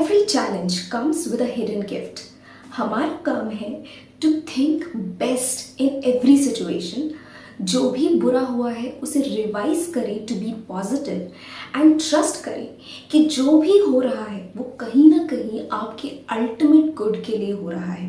Every challenge comes with a hidden gift. हमारा काम है to think best in every situation. जो भी बुरा हुआ है उसे रिवाइज करें to be positive and trust करें कि जो भी हो रहा है वो कहीं ना कहीं आपके अल्टीमेट गुड के लिए हो रहा है।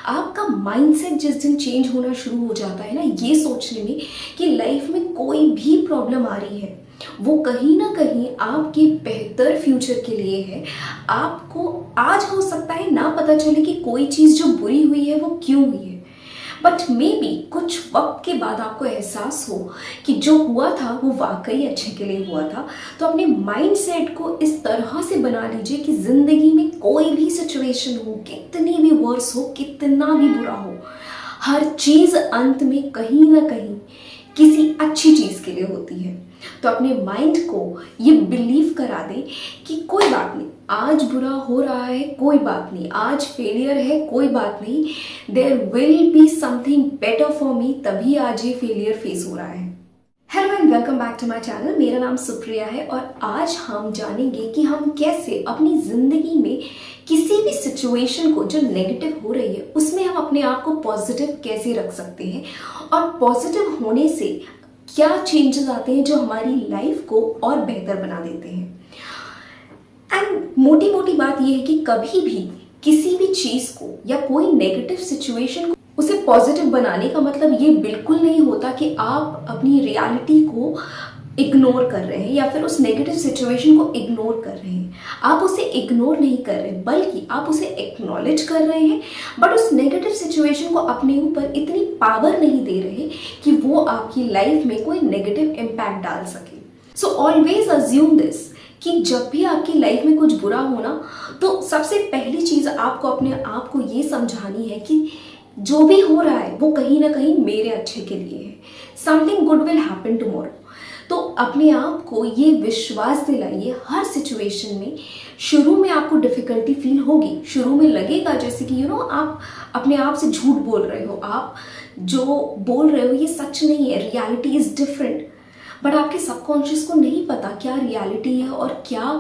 आपका माइंडसेट जिस दिन चेंज होना शुरू हो जाता है ना, ये सोचने में कि लाइफ में कोई भी प्रॉब्लम आ रही है वो कहीं ना कहीं आपके बेहतर फ्यूचर के लिए है। आपको आज हो सकता है ना पता चले कि कोई चीज़ जो बुरी हुई है वो क्यों हुई है, बट मे बी कुछ वक्त के बाद आपको एहसास हो कि जो हुआ था वो वाकई अच्छे के लिए हुआ था। तो अपने माइंड सेट को इस तरह से बना लीजिए कि ज़िंदगी में कोई भी सिचुएशन हो, कितनी भी वर्स हो, कितना भी बुरा हो, हर चीज़ अंत में कहीं ना कहीं किसी अच्छी चीज़ के लिए होती है। तो अपने माइंड को ये बिलीव करा दें कि कोई बात नहीं, आज बुरा हो रहा है कोई बात नहीं, आज फेलियर है कोई बात नहीं, there will be something better for me, तभी आज ये फेलियर फेस हो रहा है। Hello and welcome back to my channel. मेरा नाम सुप्रिया है और आज हम जानेंगे कि हम कैसे अपनी ज़िंदगी में किसी भी सिचुएशन को जो नेगेटिव हो रही है उसमें हम अपने आप को पॉजिटिव कैसे रख सकते हैं और पॉजिटिव होने से क्या चेंजेस आते हैं जो हमारी लाइफ को और बेहतर बना देते हैं। एंड मोटी मोटी बात यह है कि कभी भी किसी भी चीज़ को या कोई नेगेटिव सिचुएशन को उसे पॉजिटिव बनाने का मतलब ये बिल्कुल नहीं होता कि आप अपनी रियलिटी को इग्नोर कर रहे हैं या फिर उस नेगेटिव सिचुएशन को इग्नोर कर रहे हैं। आप उसे इग्नोर नहीं कर रहे बल्कि आप उसे एक्नॉलेज कर रहे हैं, बट उस नेगेटिव सिचुएशन को अपने ऊपर इतनी पावर नहीं दे रहे कि वो आपकी लाइफ में कोई नेगेटिव इम्पैक्ट डाल सके। सो ऑलवेज अज्यूम दिस कि जब भी आपकी लाइफ में कुछ बुरा होना तो सबसे पहली चीज़ आपको अपने आप को ये समझानी है कि जो भी हो रहा है वो कहीं ना कहीं मेरे अच्छे के लिए है। Something good will happen tomorrow. तो अपने आप को ये विश्वास दिलाइए हर सिचुएशन में। शुरू में आपको डिफ़िकल्टी फील होगी, शुरू में लगेगा जैसे कि आप अपने आप से झूठ बोल रहे हो, आप जो बोल रहे हो ये सच नहीं है, रियलिटी इज़ डिफरेंट। बट आपके सबकॉन्शियस को नहीं पता क्या रियलिटी है और क्या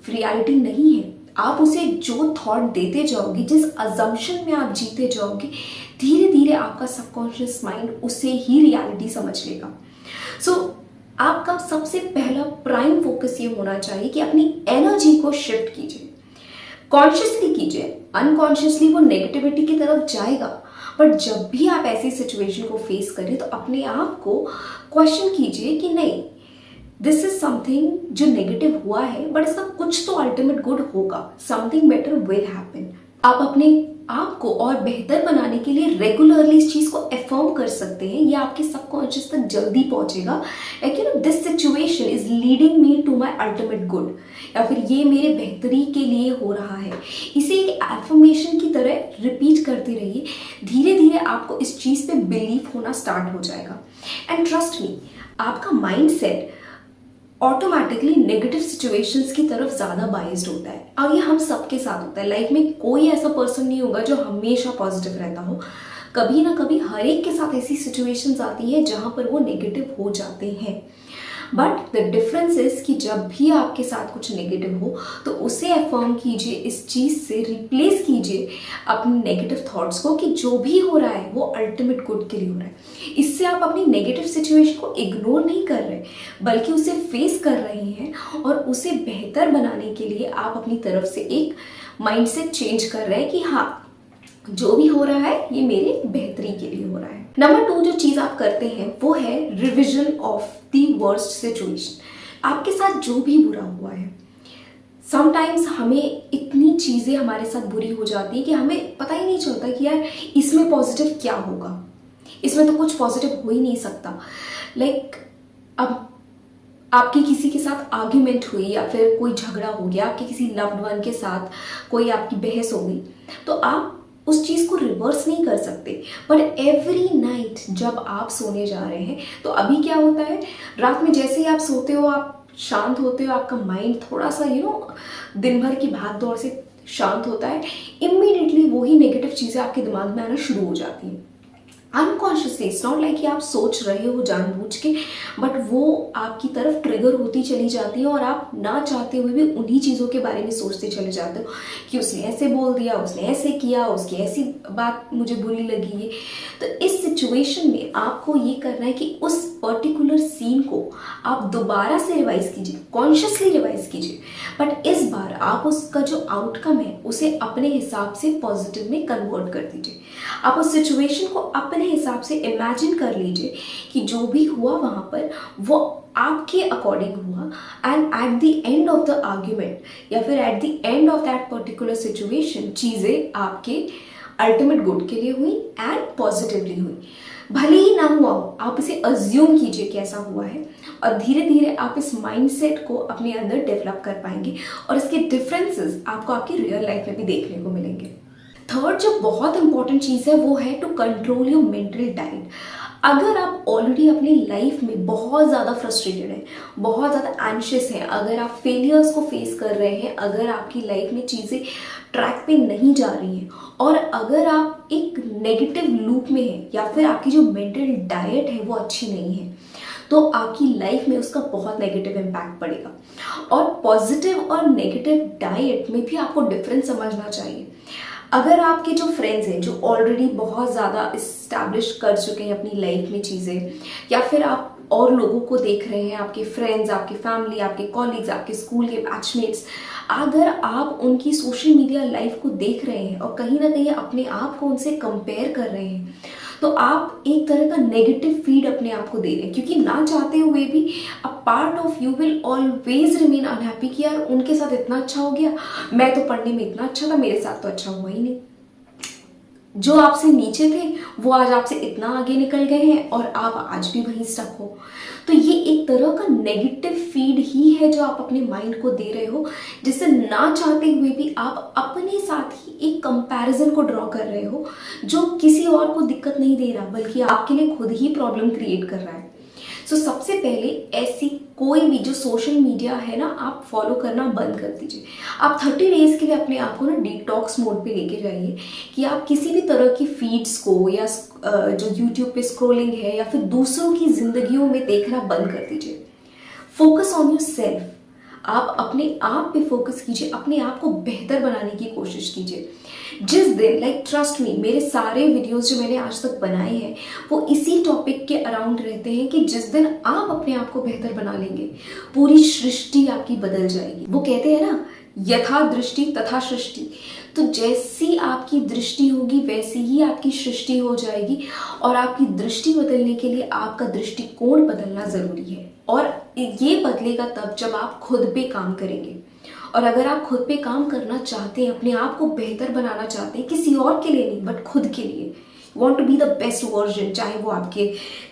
रियलिटी नहीं है। आप उसे जो थॉट देते जाओगे, जिस अजम्पशन में आप जीते जाओगे, धीरे धीरे आपका सबकॉन्शियस माइंड उसे ही रियलिटी समझ लेगा। सो आपका सबसे पहला प्राइम फोकस ये होना चाहिए कि अपनी एनर्जी को शिफ्ट कीजिए। कॉन्शियसली कीजिए, अनकॉन्शियसली वो नेगेटिविटी की तरफ जाएगा। बट जब भी आप ऐसी सिचुएशन को फेस करें तो अपने आप को क्वेश्चन कीजिए कि नहीं, दिस इज समथिंग जो नेगेटिव हुआ है बट इसका कुछ तो अल्टीमेट गुड होगा, समथिंग बेटर विल हैपन। आप अपने आप को और बेहतर बनाने के लिए रेगुलरली इस चीज़ को एफर्म कर सकते हैं। ये आपके सबकॉन्शियस तक जल्दी पहुंचेगा कि this situation is leading me to my ultimate good, या फिर ये मेरे बेहतरी के लिए हो रहा है। इसे एक एफर्मेशन की तरह रिपीट करते रहिए। धीरे धीरे आपको इस चीज़ पे बिलीव होना स्टार्ट हो जाएगा। एंड ट्रस्ट मी, आपका mind set automatically negative situations की तरफ ज़्यादा बाइज्ड होता है। और ये हम सबके साथ होता है। लाइफ में कोई ऐसा पर्सन नहीं होगा जो हमेशा पॉजिटिव रहता हो। कभी ना कभी हर एक के साथ ऐसी सिचुएशंस आती है जहाँ पर वो नेगेटिव हो जाते हैं। बट द डिफरेंस इज कि जब भी आपके साथ कुछ नेगेटिव हो तो उसे अफर्म कीजिए, इस चीज़ से रिप्लेस कीजिए अपने नेगेटिव थॉट्स को कि जो भी हो रहा है वो अल्टीमेट गुड के लिए हो रहा है। इससे आप अपनी नेगेटिव सिचुएशन को इग्नोर नहीं कर रहे बल्कि उसे फेस कर रहे हैं और उसे बेहतर बनाने के लिए आप अपनी तरफ से एक माइंडसेट चेंज कर रहे हैं कि हाँ, जो भी हो रहा है ये मेरे बेहतरी के लिए हो रहा है। नंबर 2 जो चीज़ आप करते हैं वो है revision of the worst situation. आपके साथ जो भी बुरा हुआ है, समटाइम्स हमें इतनी चीज़ें हमारे साथ बुरी हो जाती है कि हमें पता ही नहीं चलता कि यार इसमें पॉजिटिव क्या होगा, इसमें तो कुछ पॉजिटिव हो ही नहीं सकता। लाइक अब आपकी किसी के साथ आर्ग्यूमेंट हुई या फिर कोई झगड़ा हो गया, आपके किसी लव्ड वन के साथ कोई आपकी बहस हो गई, तो आप उस चीज़ को रिवर्स नहीं कर सकते। बट एवरी नाइट जब आप सोने जा रहे हैं तो अभी क्या होता है, रात में जैसे ही आप सोते हो आप शांत होते हो, आपका माइंड थोड़ा सा दिन भर की भाग दौड़ से शांत होता है, इमीडिएटली वही नेगेटिव चीज़ें आपके दिमाग में आना शुरू हो जाती हैं। अनकॉन्शियसली, इट्स नॉट लाइक कि आप सोच रहे हो जानबूझ के, बट वो आपकी तरफ ट्रिगर होती चली जाती है और आप ना चाहते हुए भी उन्हीं चीज़ों के बारे में सोचते चले जाते हो कि उसने ऐसे बोल दिया, उसने ऐसे किया, उसकी ऐसी बात मुझे बुरी लगी है। तो इस सिचुएशन में आपको ये करना है कि उस पर्टिकुलर सीन को आप दोबारा से रिवाइज कीजिए, कॉन्शियसली रिवाइज कीजिए, बट इस बार आप उसका जो आउटकम है उसे अपने हिसाब से पॉजिटिव में कन्वर्ट कर दीजिए। आप उस सिचुएशन को अपने हिसाब से इमेजिन कर लीजिए कि जो भी हुआ वहाँ पर वो आपके अकॉर्डिंग हुआ, and at the end of the argument या फिर at the end of that particular situation चीज़ें आपके अल्टीमेट गुड के लिए हुई एंड पॉजिटिवली हुई। भले ही ना हुआ हो, आप इसे अज्यूम कीजिए कि ऐसा हुआ है, और धीरे धीरे आप इस माइंडसेट को अपने अंदर डेवलप कर पाएंगे और इसके डिफरेंसेस आपको आपकी रियल लाइफ में भी देखने को मिलेंगे। थर्ड जो बहुत इंपॉर्टेंट चीज़ है वो है to control your mental diet. अगर आप ऑलरेडी अपनी लाइफ में बहुत ज़्यादा फ्रस्ट्रेटेड हैं, बहुत ज़्यादा एंशियस हैं, अगर आप फेलियर्स को फेस कर रहे हैं, अगर आपकी लाइफ में चीज़ें ट्रैक पे नहीं जा रही हैं, और अगर आप एक नेगेटिव लूप में हैं या फिर आपकी जो मेंटल डाइट है वो अच्छी नहीं है, तो आपकी लाइफ में उसका बहुत नेगेटिव इम्पैक्ट पड़ेगा। और पॉजिटिव और नेगेटिव डाइट में भी आपको डिफरेंस समझना चाहिए। अगर आपके जो फ्रेंड्स हैं जो ऑलरेडी बहुत ज़्यादा इस्टेब्लिश कर चुके हैं अपनी लाइफ में चीज़ें, या फिर आप और लोगों को देख रहे हैं, आपके फ्रेंड्स, आपकी फैमिली, आपके कॉलीग्स, आपके स्कूल के बैचमेट्स, अगर आप उनकी सोशल मीडिया लाइफ को देख रहे हैं और कहीं ना कहीं अपने आप को उनसे कंपेयर कर रहे हैं, तो आप एक तरह का नेगेटिव फीड अपने आप को दे रहे हैं, क्योंकि ना चाहते हुए भी a part of you will always remain unhappy कि यार उनके साथ इतना अच्छा हो गया, मैं तो पढ़ने में इतना अच्छा था, मेरे साथ तो अच्छा हुआ ही नहीं। जो आपसे नीचे थे वो आज आपसे इतना आगे निकल गए हैं और आप आज भी वहीं स्टक हो। तो ये एक तरह का नेगेटिव फीड ही है जो आप अपने माइंड को दे रहे हो, जिससे ना चाहते हुए भी आप अपने साथ ही एक कंपैरिजन को ड्रॉ कर रहे हो, जो किसी और को दिक्कत नहीं दे रहा बल्कि आपके लिए खुद ही प्रॉब्लम क्रिएट कर रहा है। सो सबसे पहले ऐसी कोई भी जो सोशल मीडिया है ना, आप फॉलो करना बंद कर दीजिए। आप 30 डेज के लिए अपने आप को ना डिटॉक्स मोड पे लेके जाइए कि आप किसी भी तरह की फीड्स को या जो यूट्यूब पे स्क्रॉलिंग है या फिर दूसरों की जिंदगियों में देखना बंद कर दीजिए। Focus on your self. आप अपने आप पे फोकस कीजिए, अपने आप को बेहतर बनाने की कोशिश कीजिए। जिस दिन, लाइक ट्रस्ट मी, मेरे सारे वीडियोस जो मैंने आज तक बनाए हैं वो इसी टॉपिक के अराउंड रहते हैं कि जिस दिन आप अपने आप को बेहतर बना लेंगे, पूरी सृष्टि आपकी बदल जाएगी। वो कहते हैं ना, यथा दृष्टि तथा सृष्टि। तो जैसी आपकी दृष्टि होगी वैसी ही आपकी सृष्टि हो जाएगी, और आपकी दृष्टि बदलने के लिए आपका दृष्टिकोण बदलना जरूरी है, और ये बदलेगा तब जब आप खुद पे काम करेंगे। और अगर आप खुद पे काम करना चाहते हैं, अपने आप को बेहतर बनाना चाहते हैं, किसी और के लिए नहीं बट खुद के लिए, want to be the best version, चाहे वो आपके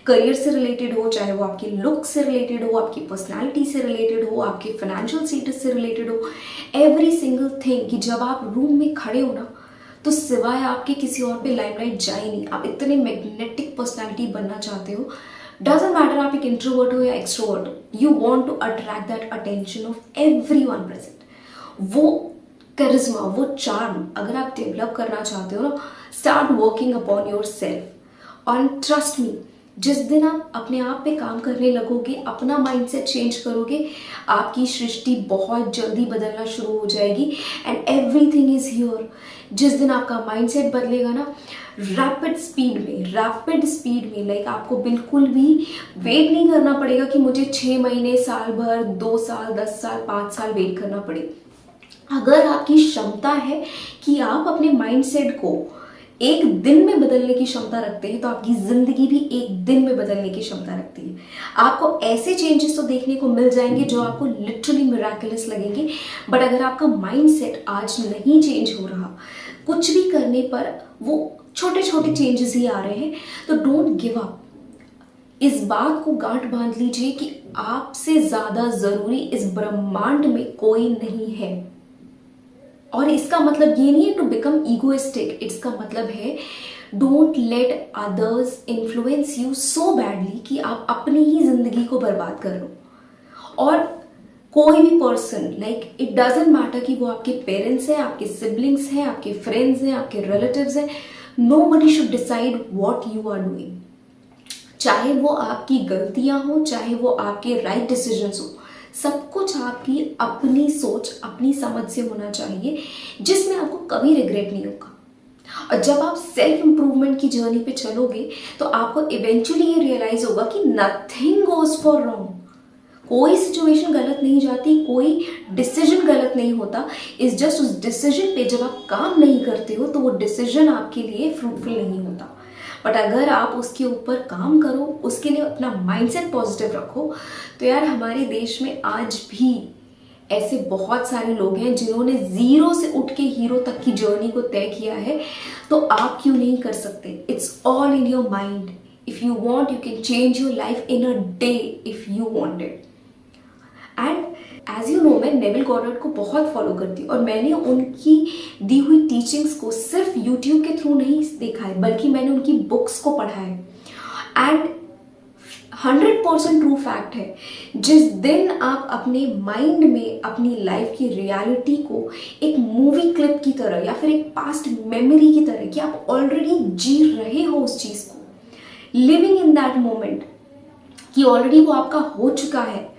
करियर से रिलेटेड हो, चाहे वो आपके लुक से रिलेटेड हो, आपकी पर्सनालिटी से रिलेटेड हो, आपके फाइनेंशियल स्टेटस से रिलेटेड हो, एवरी सिंगल थिंग, कि जब आप रूम में खड़े हो ना तो सिवाय आपके किसी और पे लाइमलाइट जाए नहीं। आप इतने मैग्नेटिक पर्सनालिटी बनना चाहते हो, डजंट मैटर आप एक इंट्रोवर्ट हो या एक्सट्रोवर्ट हो, you want to attract that attention of everyone present. वो करिश्मा, वो चार्म अगर आप डेवलप करना चाहते हो ना, start working upon your self. और ट्रस्ट मी, जिस दिन आप अपने आप पे काम करने लगोगे, अपना माइंडसेट चेंज करोगे, आपकी सृष्टि बहुत जल्दी बदलना शुरू हो जाएगी, एंड एवरीथिंग इज हियर। जिस दिन आपका माइंडसेट बदलेगा ना, रैपिड स्पीड में लाइक आपको बिल्कुल भी वेट नहीं करना पड़ेगा कि मुझे 6 महीने, साल भर, 2 साल, 10 साल, 5 साल वेट करना पड़े। अगर आपकी क्षमता है कि आप अपने माइंडसेट को एक दिन में बदलने की क्षमता रखते हैं, तो आपकी जिंदगी भी एक दिन में बदलने की क्षमता रखती है। आपको ऐसे चेंजेस तो देखने को मिल जाएंगे जो आपको लिटरली मिराकुलस लगेंगे, बट अगर आपका माइंडसेट आज नहीं चेंज हो रहा, कुछ भी करने पर वो छोटे छोटे चेंजेस ही आ रहे हैं, तो डोंट गिव अप। इस बात को गांठ बांध लीजिए कि आपसे ज्यादा जरूरी इस ब्रह्मांड में कोई नहीं है। और इसका मतलब ये नहीं है टू बिकम ईगोइस्टिक, इसका मतलब है don't let others influence you so badly कि आप अपनी ही जिंदगी को बर्बाद कर लो। और कोई भी person, like it doesn't matter कि वो आपके पेरेंट्स हैं, आपके सिबलिंग्स हैं, आपके फ्रेंड्स हैं, आपके रिलेटिव्स हैं, Nobody should decide what you are doing. चाहे वो आपकी गलतियां हो, चाहे वो आपके राइट डिसीजंस हो, सब कुछ आपकी अपनी सोच, अपनी समझ से होना चाहिए, जिसमें आपको कभी रिग्रेट नहीं होगा। और जब आप सेल्फ इंप्रूवमेंट की जर्नी पे चलोगे तो आपको इवेंचुअली ये रियलाइज होगा कि नथिंग गोज फॉर रॉन्ग। कोई सिचुएशन गलत नहीं जाती, कोई डिसीजन गलत नहीं होता। इस जस्ट उस डिसीजन पे जब आप काम नहीं करते हो तो वो डिसीजन आपके लिए फ्रूटफुल नहीं होता। बट अगर आप उसके ऊपर काम करो, उसके लिए अपना माइंडसेट पॉजिटिव रखो, तो यार हमारे देश में आज भी ऐसे बहुत सारे लोग हैं जिन्होंने जीरो से उठ के हीरो तक की जर्नी को तय किया है। तो आप क्यों नहीं कर सकते? It's all in your mind. If you want you can change your life in a day if you want it. And as you know, मैं नेविल गॉडर्ड को बहुत फॉलो करती हूँ और मैंने उनकी दी हुई टीचिंग्स को सिर्फ यूट्यूब के थ्रू नहीं देखा है, बल्कि मैंने उनकी बुक्स को पढ़ा है। एंड 100% ट्रू फैक्ट है, जिस दिन आप अपने माइंड में अपनी लाइफ की रियलिटी को एक मूवी क्लिप की तरह या फिर एक पास्ट मेमोरी की तरह कि आप ऑलरेडी जी रहे हो उस चीज़ को, लिविंग इन दैट मोमेंट, कि ऑलरेडी वो आपका हो चुका है,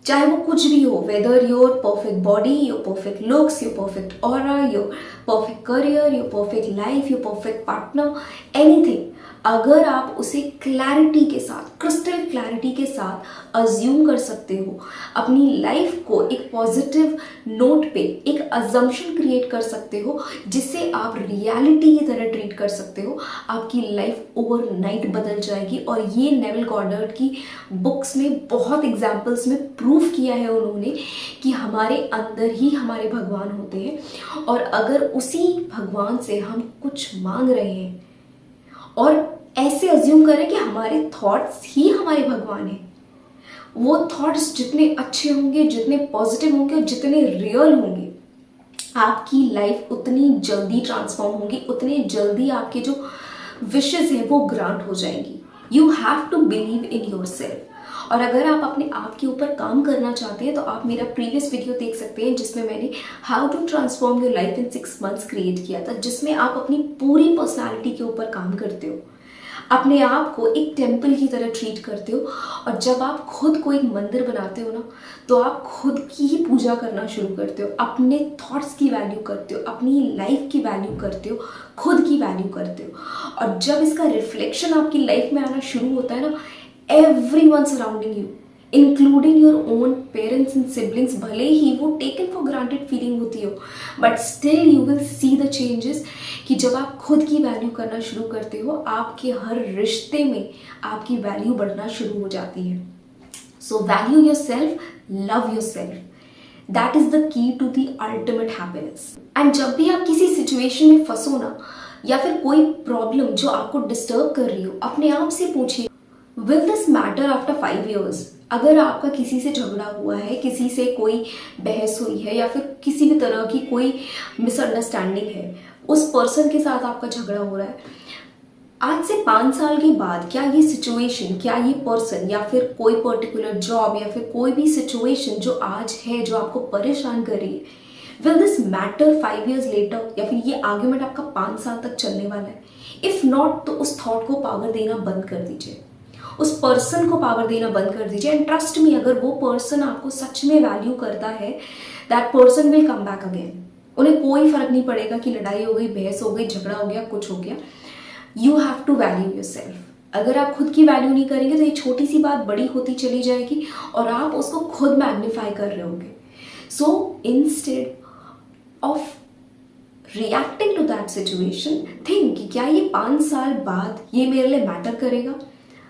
चाहे वो कुछ भी हो, whether your perfect body, your perfect looks, your perfect aura, your perfect career, your perfect life, your perfect partner, anything, अगर आप उसे क्लैरिटी के साथ, क्रिस्टल क्लैरिटी के साथ अज्यूम कर सकते हो, अपनी लाइफ को एक पॉजिटिव नोट पे एक अजम्पशन क्रिएट कर सकते हो जिससे आप रियलिटी की तरह ट्रीट कर सकते हो, आपकी लाइफ ओवरनाइट बदल जाएगी। और ये नेविल गॉडर्ड की बुक्स में बहुत एग्जाम्पल्स में प्रूव किया है उन्होंने कि हमारे अंदर ही हमारे भगवान होते हैं, और अगर उसी भगवान से हम कुछ मांग रहे हैं और ऐसे अज्यूम करें कि हमारे थॉट्स ही हमारे भगवान हैं, वो थॉट्स जितने अच्छे होंगे, जितने पॉजिटिव होंगे और जितने रियल होंगे, आपकी लाइफ उतनी जल्दी ट्रांसफॉर्म होगी, उतने जल्दी आपके जो विशेस हैं वो ग्रांट हो जाएंगी। You have to believe in yourself. और अगर आप अपने आप के ऊपर काम करना चाहते हैं तो आप मेरा प्रीवियस वीडियो देख सकते हैं जिसमें मैंने how to transform your life in 6 months create किया था, जिसमें आप अपनी पूरी पर्सनालिटी के ऊपर काम करते हो, अपने आप को एक टेम्पल की तरह ट्रीट करते हो। और जब आप खुद को एक मंदिर बनाते हो ना, तो आप खुद की ही पूजा करना शुरू करते हो, अपने थॉट्स की वैल्यू करते हो, अपनी लाइफ की वैल्यू करते हो, खुद की वैल्यू करते हो। और जब इसका रिफ्लेक्शन आपकी लाइफ में आना शुरू होता है ना, everyone surrounding you, including your own parents and siblings, भले ही वो taken for granted feeling होती हो, but still you will see the changes कि जब आप खुद की वैल्यू करना शुरू करते हो, आपके हर रिश्ते में आपकी वैल्यू बढ़ना शुरू हो जाती है। So value yourself, love yourself. That is the key to the ultimate happiness. And जब भी आप किसी सिचुएशन में फंसो ना, या फिर कोई प्रॉब्लम जो आपको डिस्टर्ब कर रही हो, अपने आप से पूछिए, will this matter after 5 years? अगर आपका किसी से झगड़ा हुआ है, किसी से कोई बहस हुई है, या फिर किसी भी तरह की कोई मिसअंडरस्टैंडिंग है, उस पर्सन के साथ आपका झगड़ा हो रहा है, आज से 5 साल के बाद क्या ये सिचुएशन, क्या ये पर्सन, या फिर कोई पर्टिकुलर जॉब, या फिर कोई भी सिचुएशन जो आज है जो आपको परेशान कर रही है, will this matter 5 years later? या फिर ये आर्ग्यूमेंट आपका 5 साल तक चलने वाला है? इफ नॉट, तो उस थॉट को पावर देना बंद कर दीजिए, उस पर्सन को पावर देना बंद कर दीजिए। एंड ट्रस्ट मी, अगर वो पर्सन आपको सच में वैल्यू करता है, that person will come back again. उन्हें कोई फर्क नहीं पड़ेगा कि लड़ाई हो गई, बहस हो गई, झगड़ा हो गया, कुछ हो गया। You have to value yourself. अगर आप खुद की वैल्यू नहीं करेंगे तो ये छोटी सी बात बड़ी होती चली जाएगी और आप उसको खुद मैग्नीफाई कर रहे होंगे। So instead of reacting to that situation, think कि क्या ये 5 साल बाद ये मेरे लिए मैटर करेगा?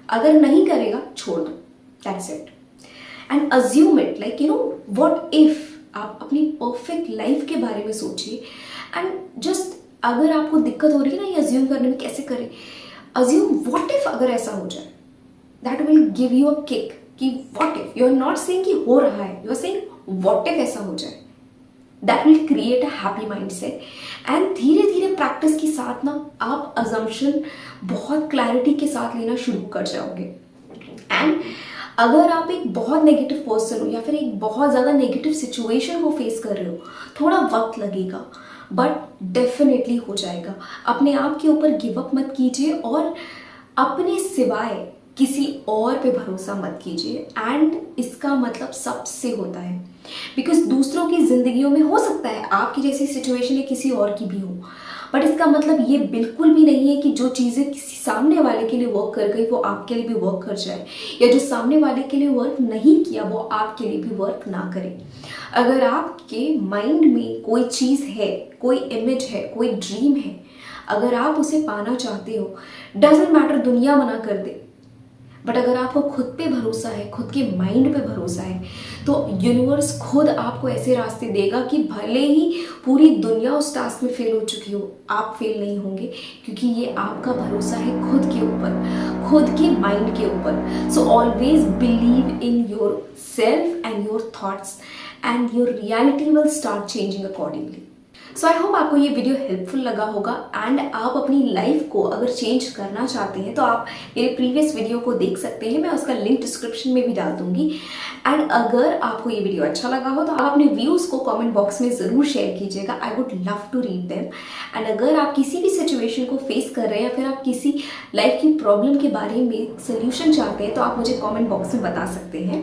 अगर नहीं करेगा, छोड़ दो, that's it. And assume it, like you know, what if. आप अपनी परफेक्ट लाइफ के बारे में सोचिए एंड जस्ट, अगर आपको दिक्कत हो रही है ना ये अज्यूम करने में, कैसे करें? अज्यूम व्हाट इफ अगर ऐसा हो जाए, that will give you a kick कि what if. You are not saying कि हो रहा है, you are saying what if ऐसा हो जाए। That will create a happy mindset. And धीरे धीरे प्रैक्टिस के साथ ना आप अजम्पशन बहुत क्लैरिटी के साथ लेना शुरू कर जाओगे। एंड अगर आप एक बहुत नेगेटिव पर्सन हो या फिर एक बहुत ज़्यादा नेगेटिव सिचुएशन को फेस कर रहे हो, थोड़ा वक्त लगेगा, बट डेफिनेटली हो जाएगा। अपने आप के ऊपर गिव अप मत कीजिए और अपने सिवाय किसी और पे भरोसा मत कीजिए। एंड इसका मतलब सबसे होता है, बिकॉज दूसरों की ज़िंदगियों में हो सकता है आपकी जैसी सिचुएशन या किसी और की भी हो, बट इसका मतलब ये बिल्कुल भी नहीं है कि जो चीज़ें किसी सामने वाले के लिए वर्क कर गई वो आपके लिए भी वर्क कर जाए, या जो सामने वाले के लिए वर्क नहीं किया वो आपके लिए भी वर्क ना करे। अगर आपके माइंड में कोई चीज़ है, कोई इमेज है, कोई ड्रीम है, अगर आप उसे पाना चाहते हो, डजेंट मैटर दुनिया मना कर दे, बट अगर आपको खुद पे भरोसा है, खुद के माइंड पे भरोसा है, तो यूनिवर्स खुद आपको ऐसे रास्ते देगा कि भले ही पूरी दुनिया उस टास्क में फेल हो चुकी हो, आप फेल नहीं होंगे, क्योंकि ये आपका भरोसा है खुद के ऊपर, खुद के माइंड के ऊपर। So always believe in your self and your thoughts and your reality will start changing accordingly. So I hope आपको ये वीडियो हेल्पफुल लगा होगा एंड आप अपनी लाइफ को अगर चेंज करना चाहते हैं तो आप मेरे प्रीवियस वीडियो को देख सकते हैं, मैं उसका लिंक डिस्क्रिप्शन में भी डाल दूंगी। एंड अगर आपको ये वीडियो अच्छा लगा हो तो आप अपने व्यूज़ को कमेंट बॉक्स में ज़रूर शेयर कीजिएगा, I would love to read them. And अगर आप किसी भी सिचुएशन को फेस कर रहे हैं या फिर आप किसी लाइफ की प्रॉब्लम के बारे में सोल्यूशन चाहते हैं तो आप मुझे कॉमेंट बॉक्स में बता सकते हैं।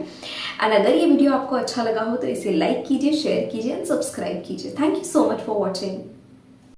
एंड अगर ये वीडियो आपको अच्छा लगा हो तो इसे लाइक कीजिए, शेयर कीजिए एंड सब्सक्राइब कीजिए। Thank you so much for watching.